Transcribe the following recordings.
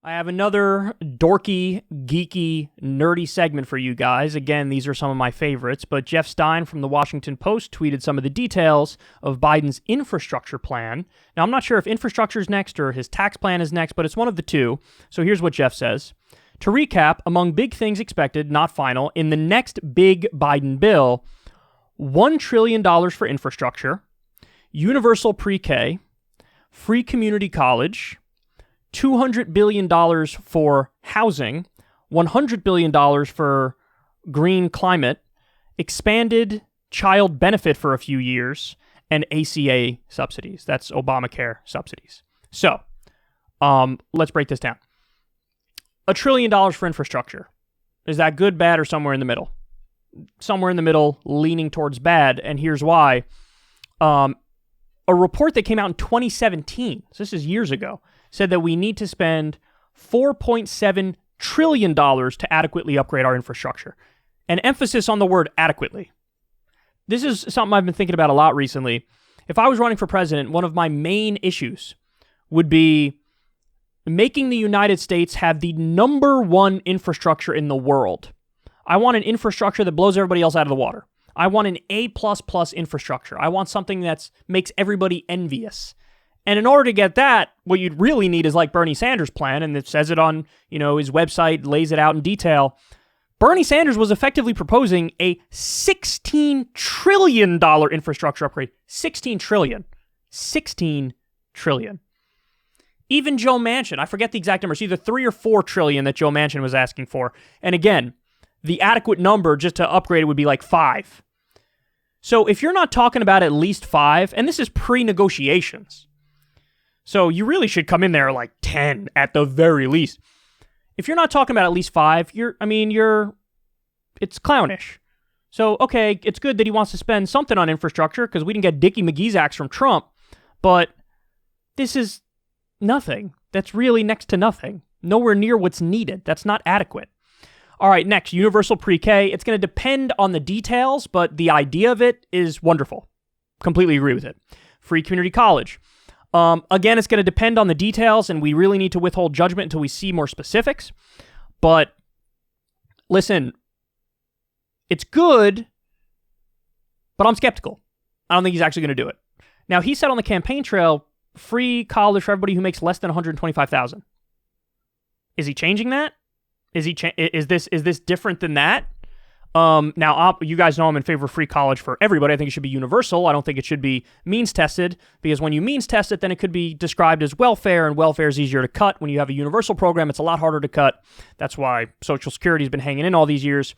I have another dorky, geeky, nerdy segment for you guys. Again, these are some of my favorites, but Jeff Stein from the Washington Post tweeted some of the details of Biden's infrastructure plan. Now, I'm not sure if infrastructure is next or his tax plan is next, but it's one of the two. So here's what Jeff says. To recap, among big things expected, not final, in the next big Biden bill, $1 trillion for infrastructure, universal pre-K, free community college, $200 billion for housing, $100 billion for green climate, expanded child benefit for a few years, and ACA subsidies. That's Obamacare subsidies. So, let's break this down. $1 trillion for infrastructure. Is that good, bad, or somewhere in the middle? Somewhere in the middle, leaning towards bad, and here's why. A report that came out in 2017, so this is years ago, said that we need to spend $4.7 trillion to adequately upgrade our infrastructure. An emphasis on the word adequately. This is something I've been thinking about a lot recently. If I was running for president, one of my main issues would be making the United States have the number one infrastructure in the world. I want an infrastructure that blows everybody else out of the water. I want an A++ infrastructure. I want something that makes everybody envious. And in order to get that, what you'd really need is like Bernie Sanders' plan, and it says it on, his website, lays it out in detail. Bernie Sanders was effectively proposing a $16 trillion infrastructure upgrade. $16 trillion. $16 trillion. Even Joe Manchin, I forget the exact number, it's either 3 or 4 trillion that Joe Manchin was asking for. And again, the adequate number just to upgrade it would be like 5. So if you're not talking about at least 5, and this is pre-negotiations, so you really should come in there like 10 at the very least. If you're not talking about at least 5, it's clownish. So, okay, it's good that he wants to spend something on infrastructure because we didn't get Dickie McGee's axe from Trump, but this is nothing. That's really next to nothing. Nowhere near what's needed. That's not adequate. All right, next, universal pre-K. It's going to depend on the details, but the idea of it is wonderful. Completely agree with it. Free community college. Again, it's going to depend on the details, and we really need to withhold judgment until we see more specifics. But listen, it's good, but I'm skeptical. I don't think he's actually going to do it. Now, he said on the campaign trail, free college for everybody who makes less than $125,000. Is he changing that? Is this different than that? Now, you guys know I'm in favor of free college for everybody. I think it should be universal. I don't think it should be means tested, because when you means test it, then it could be described as welfare, and welfare is easier to cut. When you have a universal program, it's a lot harder to cut. That's why Social Security has been hanging in all these years.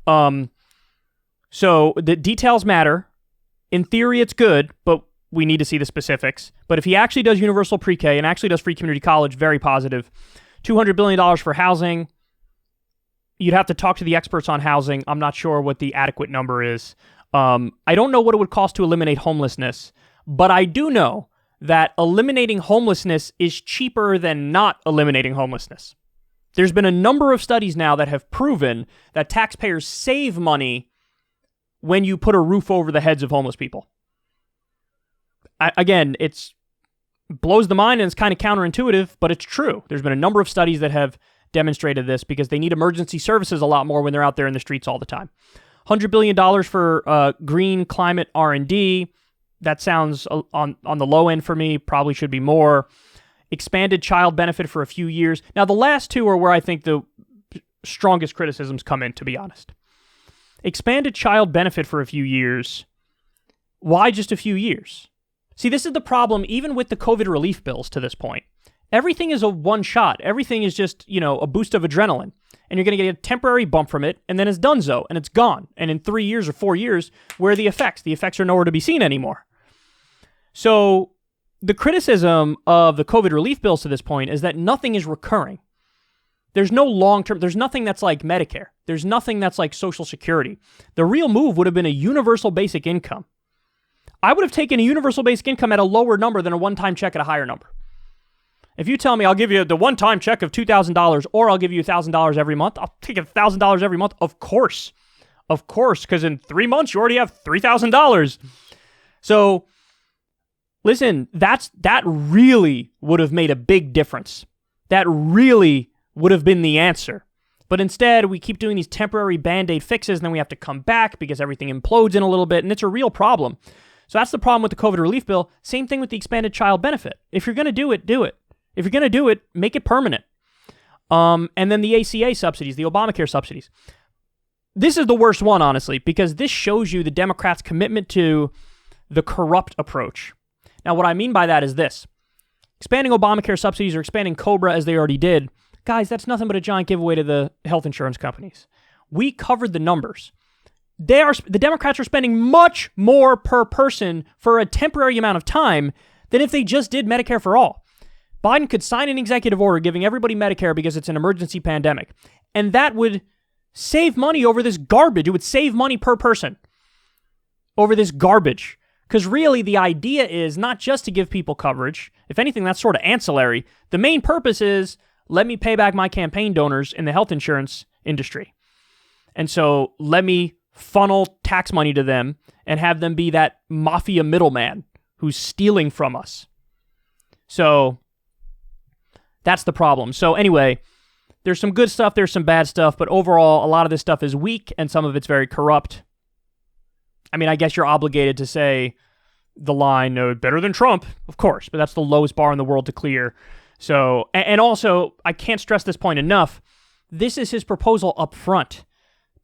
So the details matter. In theory, it's good, but we need to see the specifics. But if he actually does universal pre-K and actually does free community college, very positive. $200 billion for housing. You'd have to talk to the experts on housing. I'm not sure what the adequate number is. I don't know what it would cost to eliminate homelessness, but I do know that eliminating homelessness is cheaper than not eliminating homelessness. There's been a number of studies now that have proven that taxpayers save money when you put a roof over the heads of homeless people. Again, it blows the mind and it's kind of counterintuitive, but it's true. There's been a number of studies that have demonstrated this because they need emergency services a lot more when they're out there in the streets all the time. $100 billion for green climate R&D. That sounds on the low end for me. Probably should be more. Expanded child benefit for a few years. Now, the last two are where I think the strongest criticisms come in, to be honest. Expanded child benefit for a few years. Why just a few years? See, this is the problem even with the COVID relief bills to this point. Everything is a one shot. Everything is just, a boost of adrenaline. And you're going to get a temporary bump from it, and then it's donezo, and it's gone. And in 3 years or 4 years, where are the effects? The effects are nowhere to be seen anymore. So the criticism of the COVID relief bills to this point is that nothing is recurring. There's no long-term, there's nothing that's like Medicare. There's nothing that's like Social Security. The real move would have been a universal basic income. I would have taken a universal basic income at a lower number than a one-time check at a higher number. If you tell me I'll give you the one-time check of $2,000 or I'll give you $1,000 every month, I'll take $1,000 every month. Of course, because in 3 months you already have $3,000. So, listen, that really would have made a big difference. That really would have been the answer. But instead, we keep doing these temporary Band-Aid fixes, and then we have to come back because everything implodes in a little bit, and it's a real problem. So that's the problem with the COVID relief bill. Same thing with the expanded child benefit. If you're going to do it, do it. If you're going to do it, make it permanent. And then the ACA subsidies, the Obamacare subsidies. This is the worst one, honestly, because this shows you the Democrats' commitment to the corrupt approach. Now, what I mean by that is this. Expanding Obamacare subsidies or expanding COBRA as they already did, guys, that's nothing but a giant giveaway to the health insurance companies. We covered the numbers. The Democrats are spending much more per person for a temporary amount of time than if they just did Medicare for all. Biden could sign an executive order giving everybody Medicare because it's an emergency pandemic, and that would save money over this garbage. It would save money per person over this garbage. Because really, the idea is not just to give people coverage. If anything, that's sort of ancillary. The main purpose is, let me pay back my campaign donors in the health insurance industry. And so let me funnel tax money to them and have them be that mafia middleman who's stealing from us. So that's the problem. So anyway, there's some good stuff, there's some bad stuff, but overall, a lot of this stuff is weak and some of it's very corrupt. I mean, I guess you're obligated to say the line, better than Trump, of course, but that's the lowest bar in the world to clear. So, and also, I can't stress this point enough, this is his proposal up front,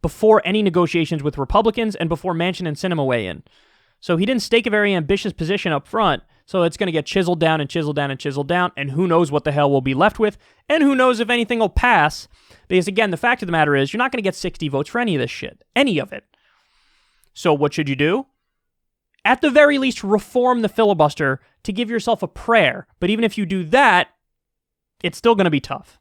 before any negotiations with Republicans and before Manchin and Sinema weigh in. So he didn't stake a very ambitious position up front, so it's going to get chiseled down and chiseled down and chiseled down, and who knows what the hell we'll be left with, and who knows if anything will pass, because again, the fact of the matter is, you're not going to get 60 votes for any of this shit. Any of it. So what should you do? At the very least, reform the filibuster to give yourself a prayer, but even if you do that, it's still going to be tough.